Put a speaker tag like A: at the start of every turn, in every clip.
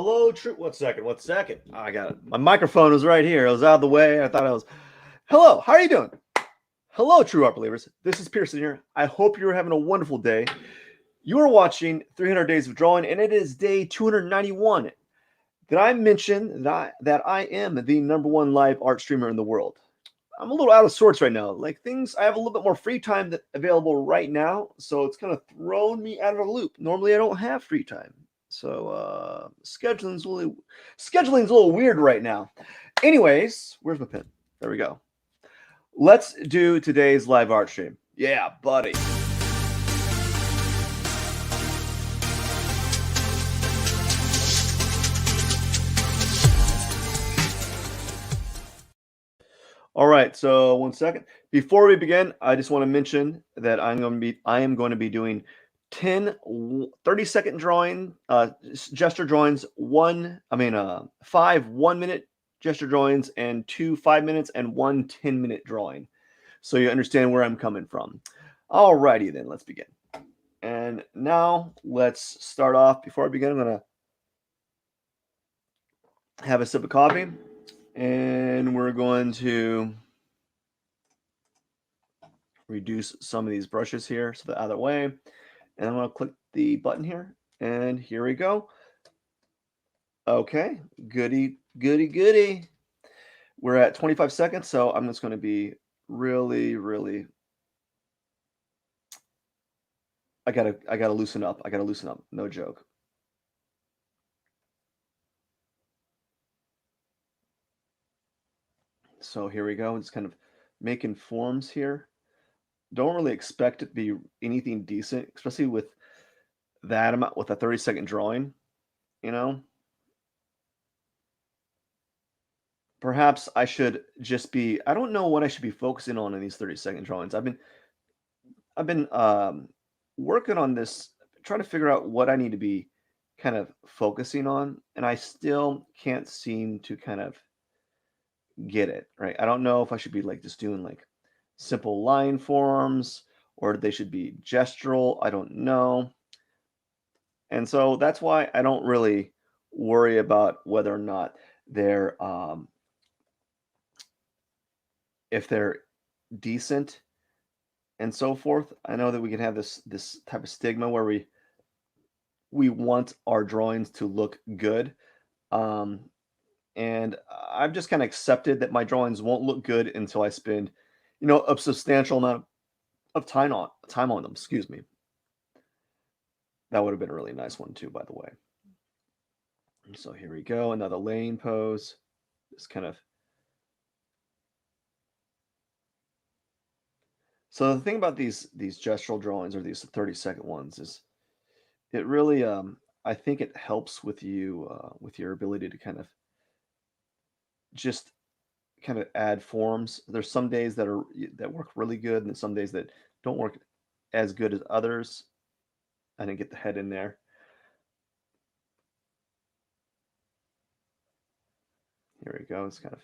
A: Hello, true. One second. One second. I got it. My microphone was right here. It was out of the way. I thought I was. Hello. How are you doing? Hello, true art believers. This is Pierson here. I hope you're having a wonderful day. You are watching 300 Days of Drawing, and it is day 291. Did I mention that I am the number one live art streamer in the world? I'm a little out of sorts right now. Like things, I have a little bit more free time available right now, so it's kind of thrown me out of the loop. Normally, I don't have free time, so scheduling's a little weird right now. Anyways, where's my pen? There we go. Let's do today's live art stream. Yeah, buddy. All right, so 1 second. Before we begin, I just want to mention that I am going to be doing 10 30-second gesture drawings, 5 1-minute gesture drawings, and 2 5 minutes, and 1 10-minute drawing. So you understand where I'm coming from. All righty then, let's begin. And now let's start off. Before I begin, I'm going to have a sip of coffee. And we're going to reduce some of these brushes here so they're out of the way. And I'm going to click the button here. And here we go. Okay, goody. We're at 25 seconds, so I'm just going to be really. I gotta loosen up. No joke. So here we go. Just kind of making forms here. Don't really expect it to be anything decent, especially with that amount, with a 30-second drawing, you know. Perhaps I should just be, I don't know what I should be focusing on in these 30-second drawings. I've been working on this, trying to figure out what I need to be kind of focusing on, and I still can't seem to kind of get it right. I don't know if I should be like just doing like simple line forms or they should be gestural. I don't know. And so that's why I don't really worry about whether or not they're if they're decent and so forth. I know that we can have this type of stigma where we want our drawings to look good. And I've just kind of accepted that my drawings won't look good until I spend, a substantial amount of time on them. Excuse me. That would have been a really nice one too, by the way. So here we go, another laying pose. Just kind of. So the thing about these gestural drawings or these 30-second ones is it really I think it helps with you with your ability to kind of just kind of add forms. There's some days that work really good, and some days that don't work as good as others. I didn't get the head in there. Here we go. It's kind of.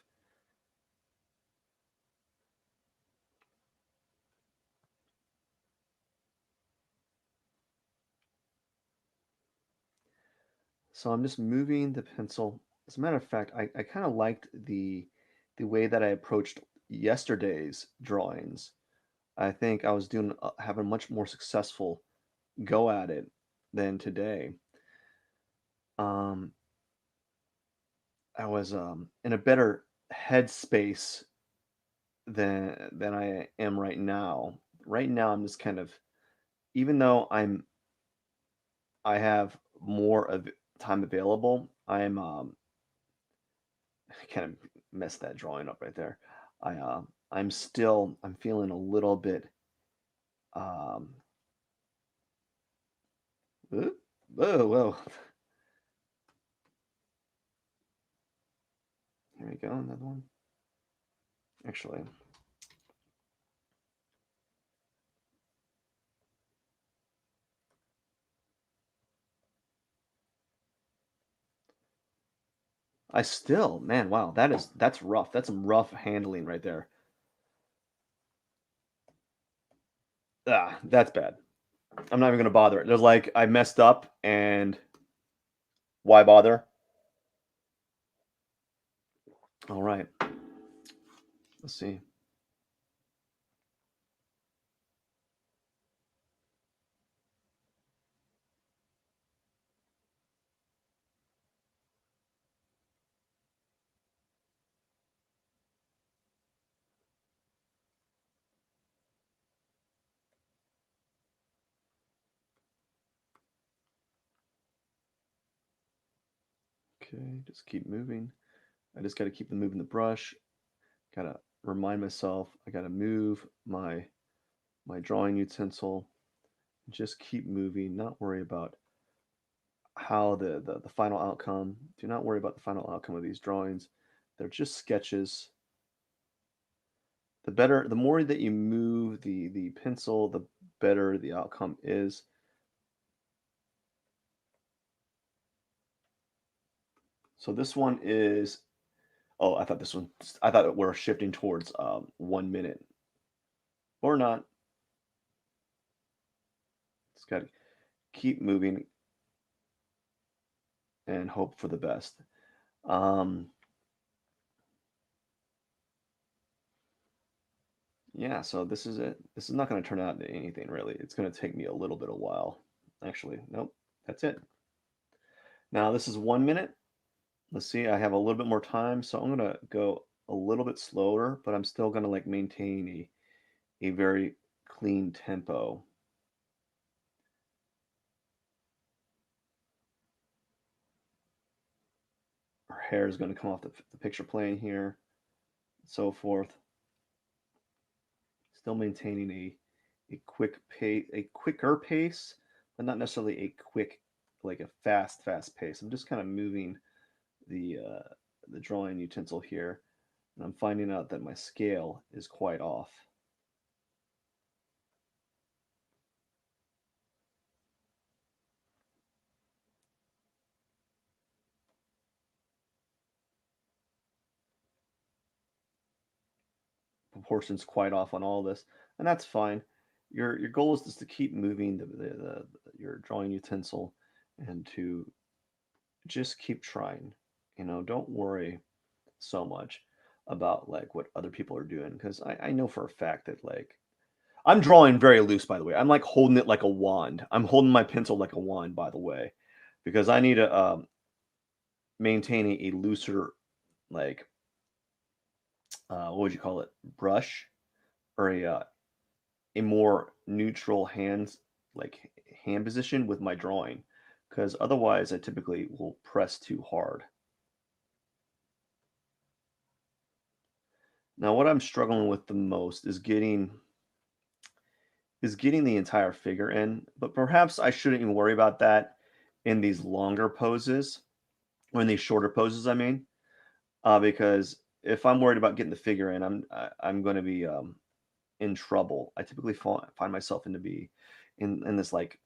A: So I'm just moving the pencil. As a matter of fact, I kind of liked the way that I approached yesterday's drawings. I think I was having a much more successful go at it than today. I was in a better headspace than I am right now. Right now, I'm just kind of, even though I have more of time available, I'm I kind of messed that drawing up right there. I'm feeling a little bit whoa. Here we go, another one. Actually, man, wow, that's rough. That's some rough handling right there. That's bad. I'm not even gonna bother. There's like I messed up, and why bother? All right. Let's see. Okay, just keep moving. I just got to keep moving the brush. Got to remind myself I got to move my drawing utensil. Just keep moving, not worry about how the final outcome. Do not worry about the final outcome of these drawings. They're just sketches. The more that you move the pencil, the better the outcome is. So this one is, oh, I thought we're shifting towards 1 minute or not. Just got to keep moving and hope for the best. Um, yeah, so this is it. This is not going to turn out into anything really. It's going to take me a little bit of while. Actually, nope, that's it. Now this is 1 minute. Let's see, I have a little bit more time, so I'm gonna go a little bit slower, but I'm still gonna like maintain a very clean tempo. Our hair is gonna come off the picture plane here, and so forth. Still maintaining a quick pace, a quicker pace, but not necessarily a quick, like a fast pace. I'm just kind of moving the drawing utensil here, and I'm finding out that my scale is quite off. Proportions quite off on all this, and that's fine. Your goal is just to keep moving your drawing utensil and to just keep trying. Don't worry so much about like what other people are doing because I know for a fact that like I'm drawing very loose, by the way. I'm like holding it like a wand. I'm holding my pencil like a wand, by the way, because I need to maintain a looser like what would you call it, brush or a more neutral hand position with my drawing because otherwise I typically will press too hard. Now what I'm struggling with the most is getting the entire figure in, but perhaps I shouldn't even worry about that in these longer poses or in these shorter poses I mean, because if I'm worried about getting the figure in, I'm going to be in trouble. I typically find myself into be in this like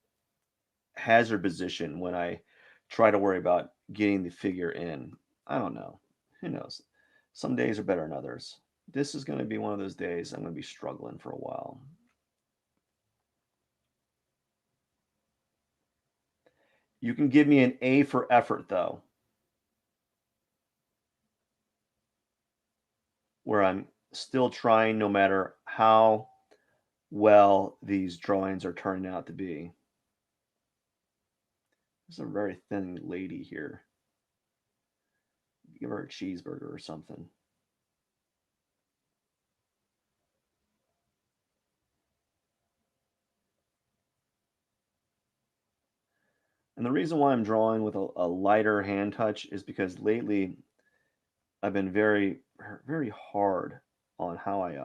A: hazard position when I try to worry about getting the figure in. I don't know. Who knows? Some days are better than others. This is going to be one of those days I'm going to be struggling for a while. You can give me an A for effort, though, where I'm still trying no matter how well these drawings are turning out to be. There's a very thin lady here. Give her a cheeseburger or something. And the reason why I'm drawing with a lighter hand touch is because lately I've been very hard on how I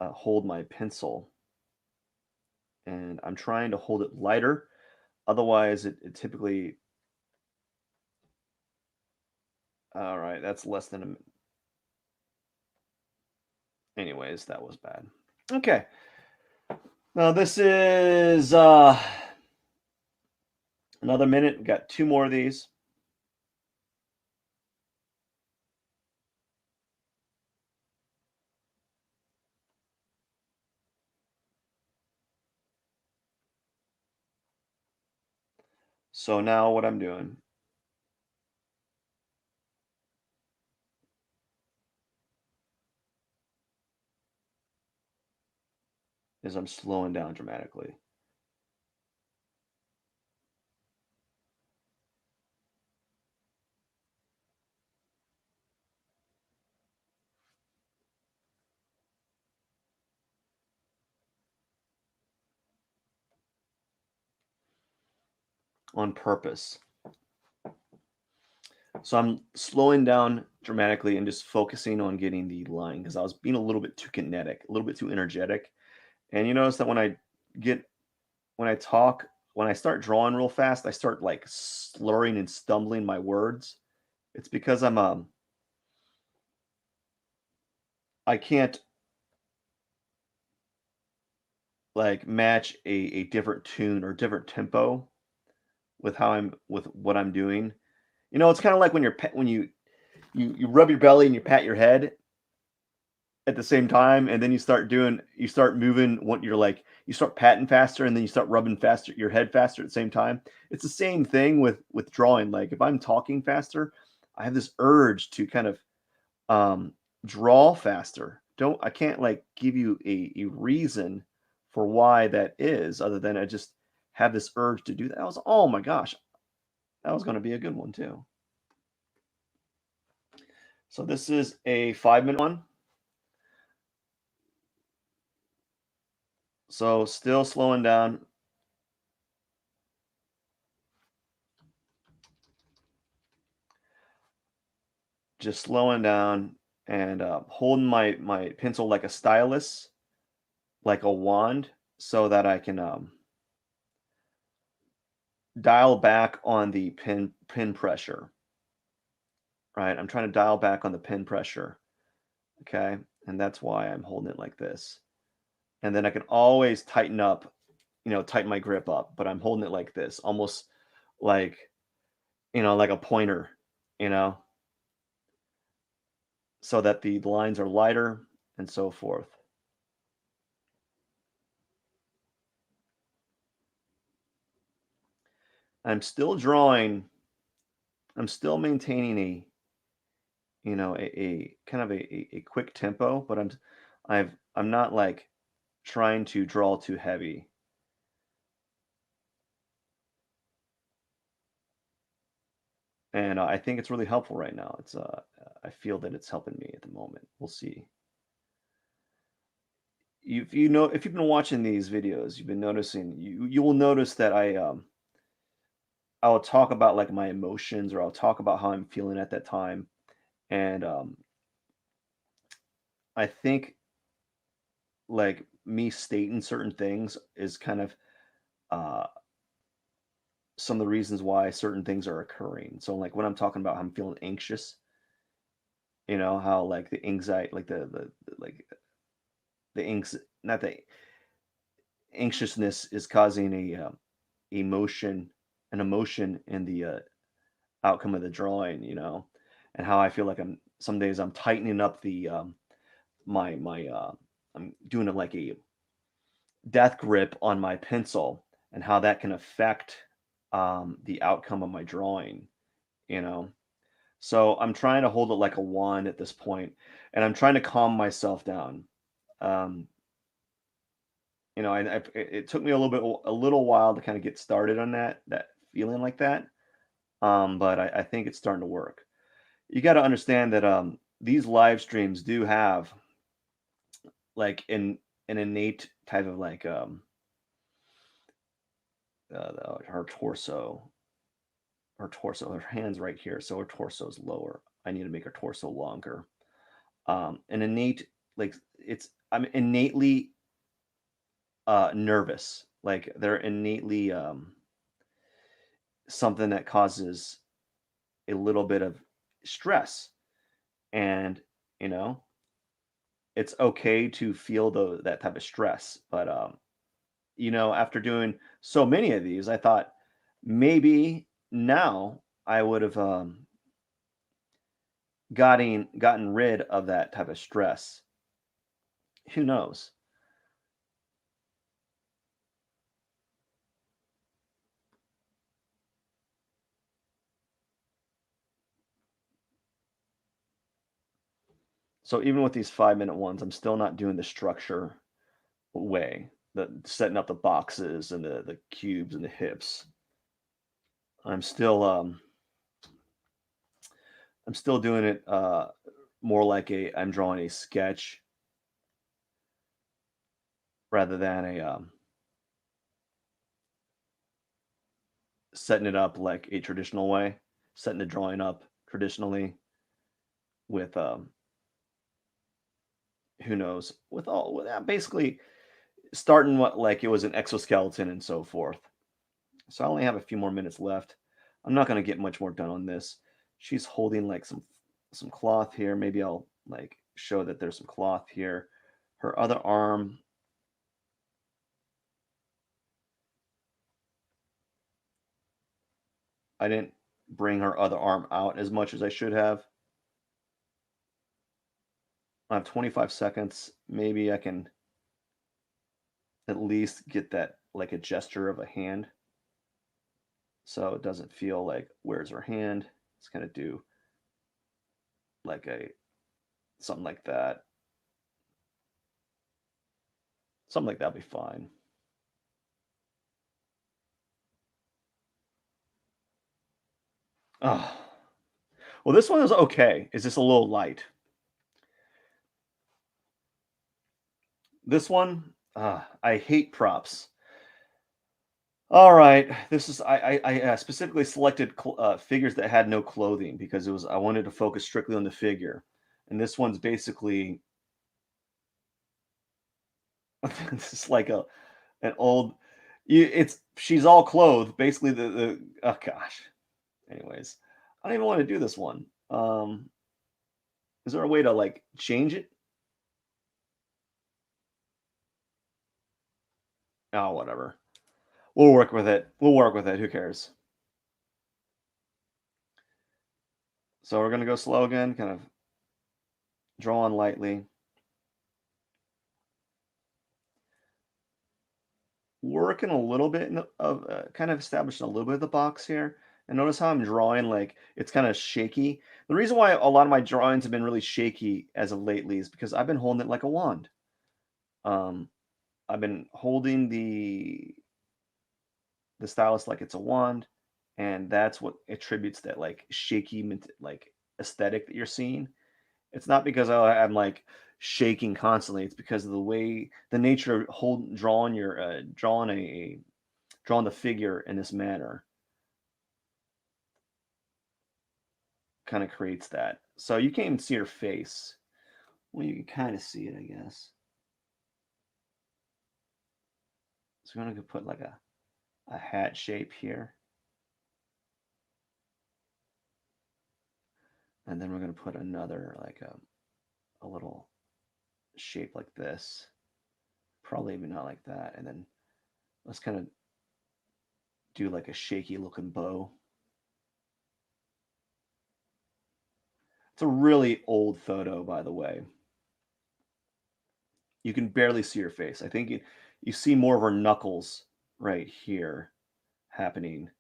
A: hold my pencil, and I'm trying to hold it lighter. Otherwise, it typically. All right, that's less than a. Anyways, that was bad. Okay, now this is another minute. We got two more of these. So now what I'm doing is I'm slowing down dramatically on purpose. So I'm slowing down dramatically and just focusing on getting the line because I was being a little bit too kinetic, a little bit too energetic. And you notice that get when I talk, when I start drawing real fast, I start like slurring and stumbling my words. It's because I can't like match a different tune or different tempo with how I'm with what I'm doing. You know, it's kind of like when when you rub your belly and you pat your head at the same time, and then you start moving what you're like you start patting faster and then you start rubbing faster your head faster at the same time. It's the same thing with drawing. Like if I'm talking faster, I have this urge to kind of um draw faster. Don't I can't like give you a reason for why that is other than I just have this urge to do that. I was oh my gosh, that was going to be a good one too. So this is a 5 minute one. So still slowing down, just slowing down and holding my pencil like a stylus, like a wand, so that I can dial back on the pin pressure. Right, I'm trying to dial back on the pin pressure. Okay, and that's why I'm holding it like this. And then I can always tighten up, tighten my grip up, but I'm holding it like this, almost like like a pointer, you know, so that the lines are lighter and so forth. I'm still drawing, I'm still maintaining a kind of a quick tempo, but I'm not like trying to draw too heavy. And I think it's really helpful right now. I feel that it's helping me at the moment. We'll see. If you know if you've been watching these videos, you've been noticing you will notice that I'll talk about like my emotions or I'll talk about how I'm feeling at that time. And I think like me stating certain things is kind of uh some of the reasons why certain things are occurring. So like when I'm talking about how I'm feeling anxious, how like the anxiety, like like the not the anxiousness is causing emotion, an emotion in the outcome of the drawing, and how I feel like some days I'm tightening up the my I'm doing it like a death grip on my pencil and how that can affect the outcome of my drawing, you know. So I'm trying to hold it like a wand at this point, and I'm trying to calm myself down. Um, it took me a little while to kind of get started on that feeling like that. But I think it's starting to work. You got to understand that these live streams do have like an innate type of like her torso, her hands right here, so her torso is lower. I need to make her torso longer. An innate like I'm innately nervous. Like they're innately something that causes a little bit of stress, and you know it's okay to feel that type of stress. But after doing so many of these, I thought maybe now I would have gotten rid of that type of stress. Who knows? So even with these 5 minute ones, I'm still not doing the structure way. the setting up the boxes and the cubes and the hips. I'm still I'm still doing it more like I'm drawing a sketch rather than a setting it up like a traditional way, setting the drawing up traditionally with who knows with all with that basically starting what like it was an exoskeleton and so forth. So I only have a few more minutes left. I'm not going to get much more done on this. She's holding like some cloth here. Maybe I'll like show that there's some cloth here. Her other arm, I didn't bring her other arm out as much as I should have. I have 25 seconds. Maybe I can at least get that like a gesture of a hand. So it doesn't feel like where's her hand. It's gonna do like a something like that. Something like that'll be fine. Oh, well, this one is okay. It's just a little light. This one, I hate props. All right, this is I specifically selected figures that had no clothing because it was I wanted to focus strictly on the figure, and this one's basically this is like a an old. It's she's all clothed. Basically, the oh gosh. Anyways, I don't even want to do this one. Is there a way to like change it? Oh, whatever. We'll work with it. We'll work with it. Who cares? So we're gonna go slow again, kind of draw on lightly. Working a little bit of kind of establishing a little bit of the box here. And notice how I'm drawing like it's kind of shaky. The reason why a lot of my drawings have been really shaky as of lately is because I've been holding it like a wand. Um, I've been holding the stylus like it's a wand, and that's what attributes that like shaky like aesthetic that you're seeing. It's not because I'm like shaking constantly. It's because of the way the nature of drawing your drawing the figure in this manner kind of creates that. So you can't even see her face. Well, you can kind of see it, I guess. So we're gonna put like a hat shape here, and then we're gonna put another like a little shape like this. Probably even not like that, and then let's kind of do like a shaky looking bow. It's a really old photo, by the way. You can barely see her face. I think you see more of her knuckles right here happening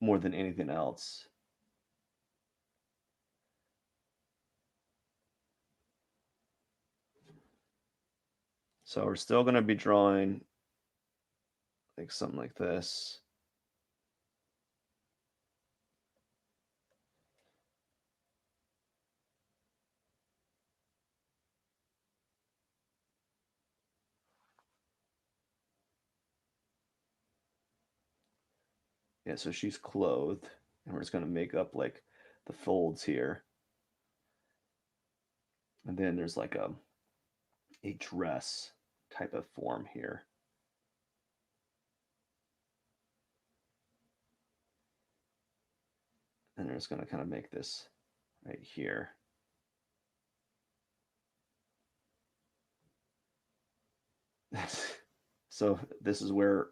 A: more than anything else. So we're still going to be drawing like something like this. Yeah, so she's clothed, and we're just going to make up like the folds here. And then there's like a dress type of form here. And we're just going to kind of make this right here. So this is where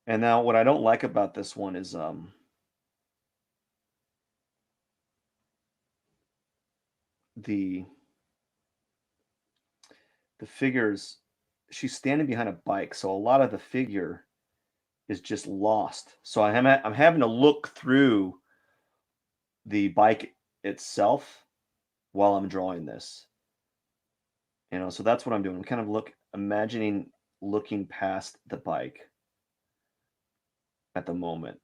A: and now what I don't like about this one is the figures she's standing behind a bike, so a lot of the figure is just lost. So I'm having to look through the bike itself while I'm drawing this. So that's what I'm doing. I'm kind of imagining looking past the bike at the moment.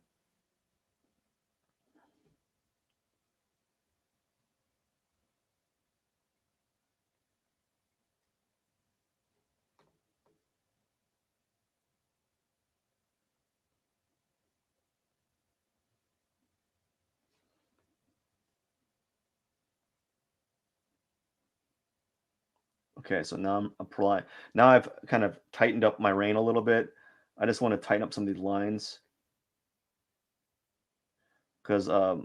A: Okay, so now I'm applying. Now I've kind of tightened up my rein a little bit. I just want to tighten up some of these lines because I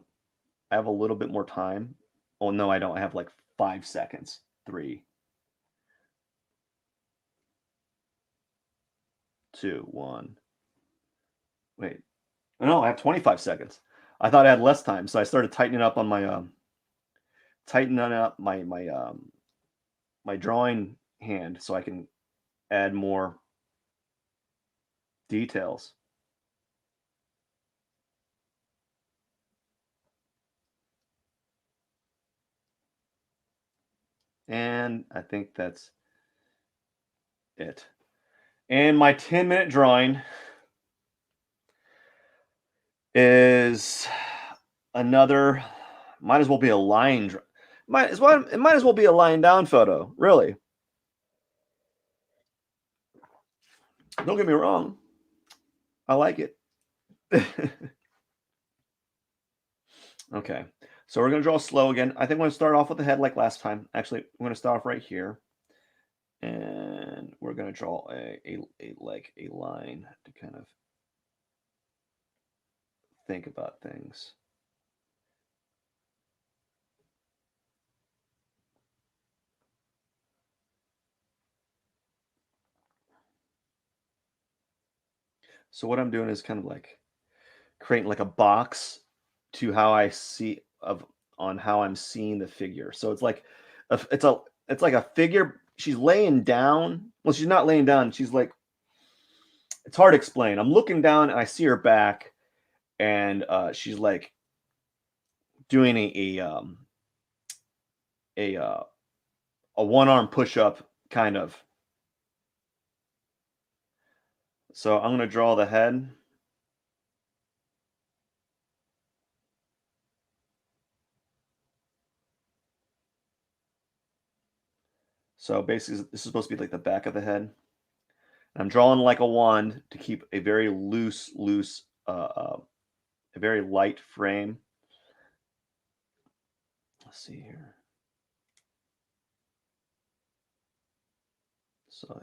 A: have a little bit more time. Oh no, I don't. I have like 5 seconds. Three, two, one. Wait, no, I have 25 seconds. I thought I had less time, so I started tightening up on my tightening up my drawing hand so I can add more details. And I think that's it. And my 10-minute drawing is another might as well be a might as well be a lying down photo, really. Don't get me wrong. I like it. Okay. So we're gonna draw slow again. I think I'm gonna start off with the head like last time. Actually, I'm gonna start off right here. And we're gonna draw a line to kind of think about things. So what I'm doing is kind of like creating like a box to how I see of on how I'm seeing the figure. So it's like it's like a figure. She's laying down. Well, she's not laying down. She's like it's hard to explain. I'm looking down and I see her back, and she's like doing a a one arm push up kind of. So I'm gonna draw the head. So basically, this is supposed to be like the back of the head. And I'm drawing like a wand to keep a very loose, a very light frame. Let's see here. So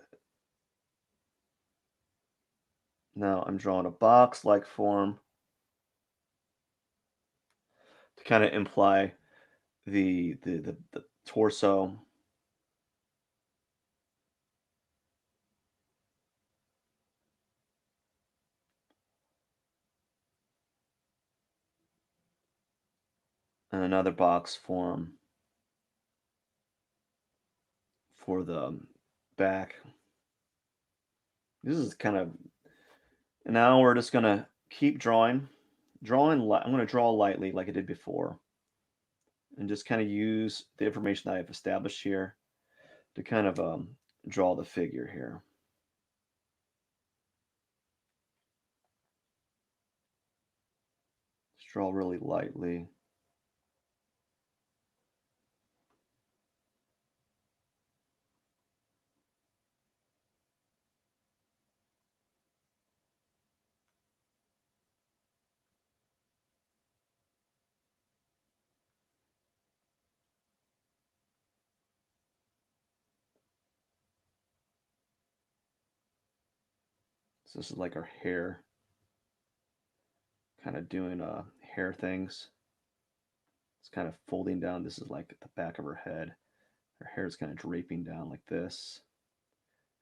A: now I'm drawing a box-like form to kind of imply the torso. And another box form for the back. This is kind of now we're just gonna keep drawing. I'm gonna draw lightly like I did before, and just kind of use the information that I've established here to kind of draw the figure here. Just draw really lightly. So this is like her hair, kind of doing hair things. It's kind of folding down. This is like the back of her head. Her hair is kind of draping down like this,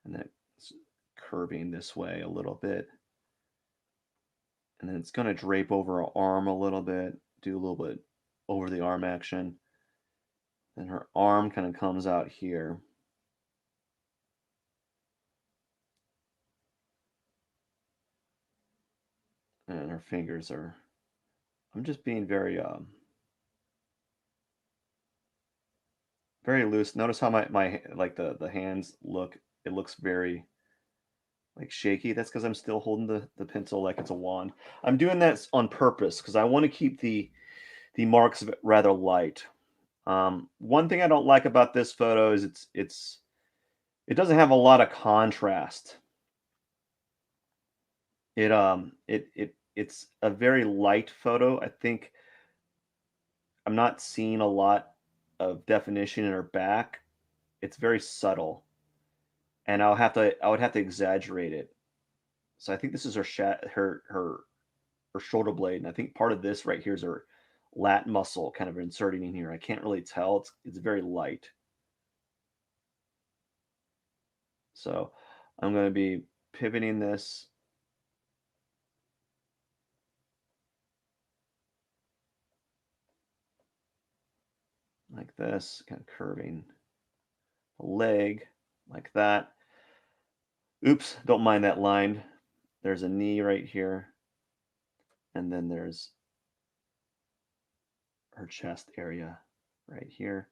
A: and then it's curving this way a little bit. And then it's going to drape over her arm a little bit, do a little bit over the arm action. Then her arm kind of comes out here. And her fingers are, I'm just being very very loose. Notice how my like the hands look. It looks very like shaky. That's because I'm still holding the pencil like it's a wand. I'm doing that on purpose because I want to keep the marks of it rather light. One thing I don't like about this photo is it doesn't have a lot of contrast. It's a very light photo. I think I'm not seeing a lot of definition in her back. It's very subtle, and I would have to exaggerate it. So I think this is her shoulder blade, and I think part of this right here is her lat muscle kind of inserting in here. I can't really tell. It's very light. So I'm going to be pivoting this like this, kind of curving the leg like that. Oops, don't mind that line. There's a knee right here, and then there's her chest area right here.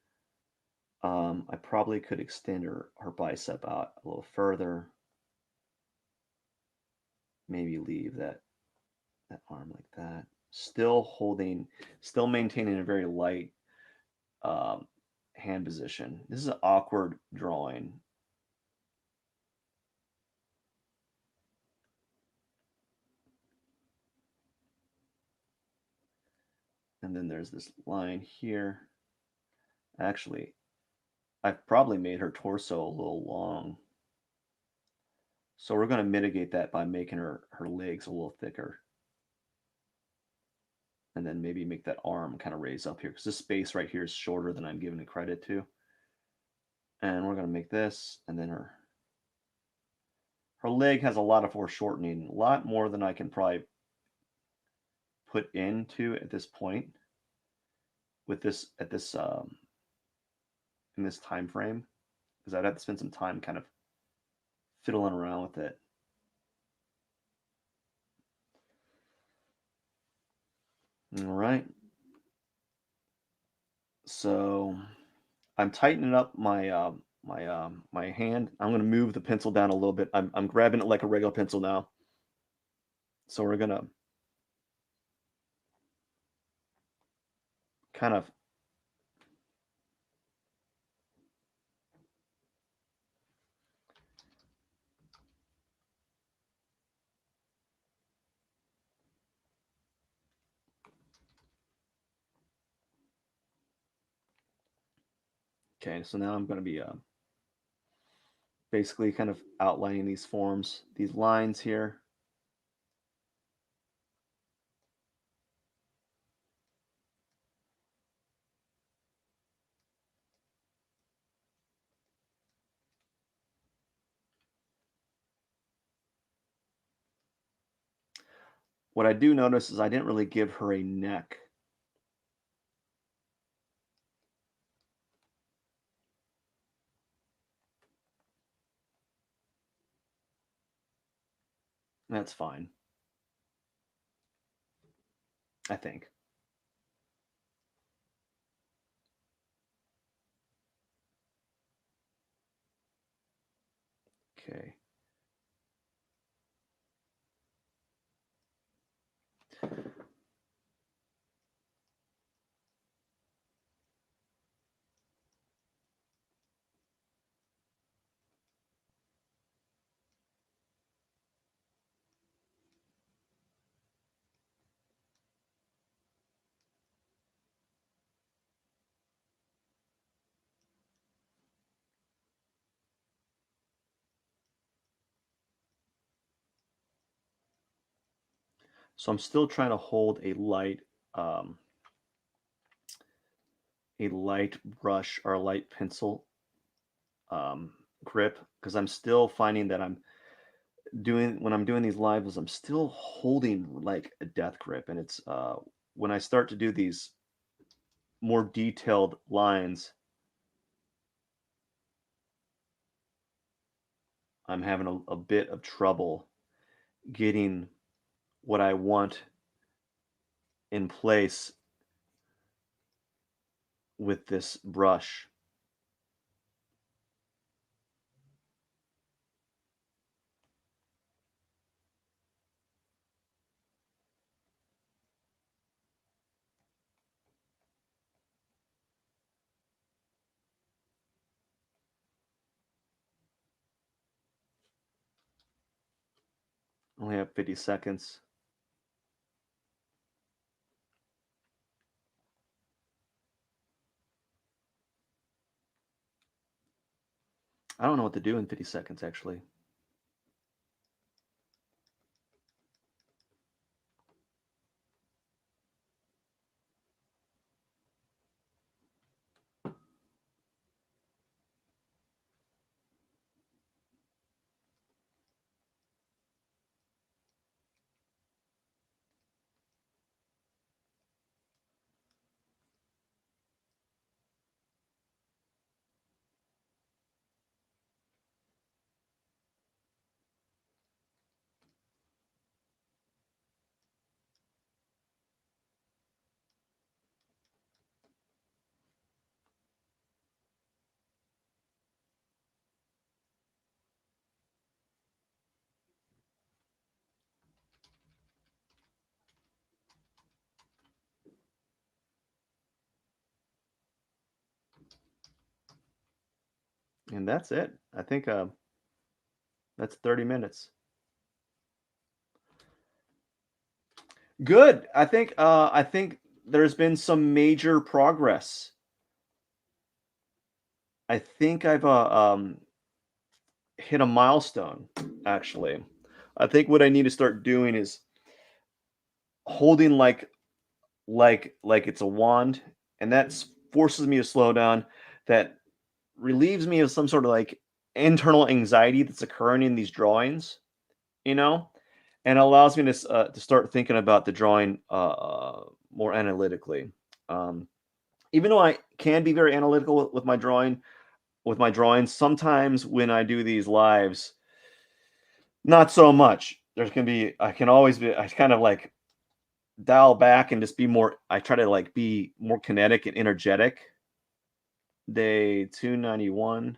A: I probably could extend her bicep out a little further. Maybe leave that arm like that. Still maintaining a very light um, hand position. This is an awkward drawing. And then there's this line here. Actually, I've probably made her torso a little long. So we're going to mitigate that by making her legs a little thicker. And then maybe make that arm kind of raise up here because this space right here is shorter than I'm giving it credit to. And we're going to make this, and then her leg has a lot of foreshortening, a lot more than I can probably put into at this point with this at this in this time frame because I'd have to spend some time kind of fiddling around with it. All right. So I'm tightening up my hand. I'm going to move the pencil down a little bit. I'm grabbing it like a regular pencil now. So we're going to kind of okay. So now I'm going to be basically kind of outlining these forms, these lines here. What I do notice is I didn't really give her a neck. That's fine, I think. Okay. So I'm still trying to hold um, a light brush or a light pencil um, grip because I'm still finding that I'm doing when I'm doing these lives, I'm still holding like a death grip, and it's when I start to do these more detailed lines, I'm having a bit of trouble getting what I want in place with this brush. Only have 50 seconds. I don't know what to do in 50 seconds, actually. And that's it. I think that's 30 minutes. Good. I think there's been some major progress. I think I've hit a milestone, actually. I think what I need to start doing is holding like it's a wand, and forces me to slow down. That relieves me of some sort of like internal anxiety that's occurring in these drawings, you know, and allows me to start thinking about the drawing more analytically. Um, Even though I can be very analytical with my drawings, sometimes when I do these lives, not so much. I can always be, I kind of like dial back and just be more, I try to like be more kinetic and energetic. Day 291.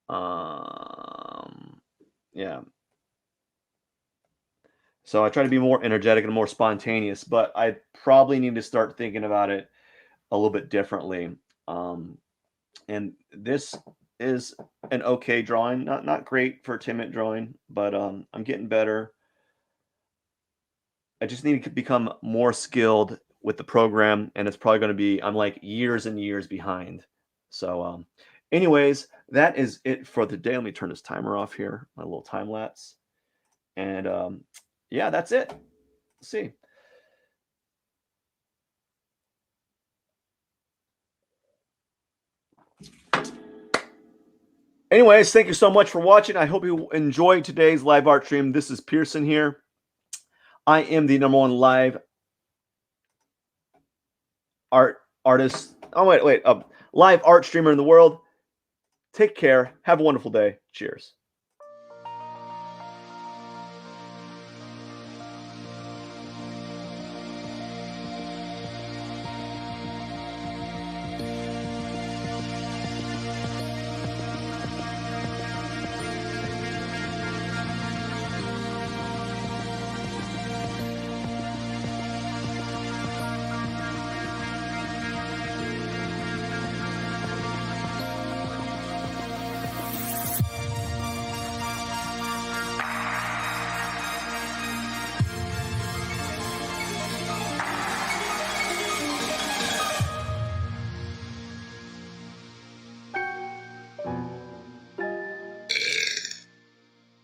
A: Um, yeah. So I try to be more energetic and more spontaneous, but I probably need to start thinking about it a little bit differently. Um, and this is an okay drawing, not great for a 10-minute drawing, but I'm getting better. I just need to become more skilled with the program, and it's probably going to be I'm like years and years behind. So, anyways, that is it for the day. Let me turn this timer off here, my little time lapse, and yeah, that's it. Let's see. Anyways, thank you so much for watching. I hope you enjoyed today's live art stream. This is Pierson here. I am the number one live artist. Oh wait, live art streamer in the world. Take care. Have a wonderful day. Cheers.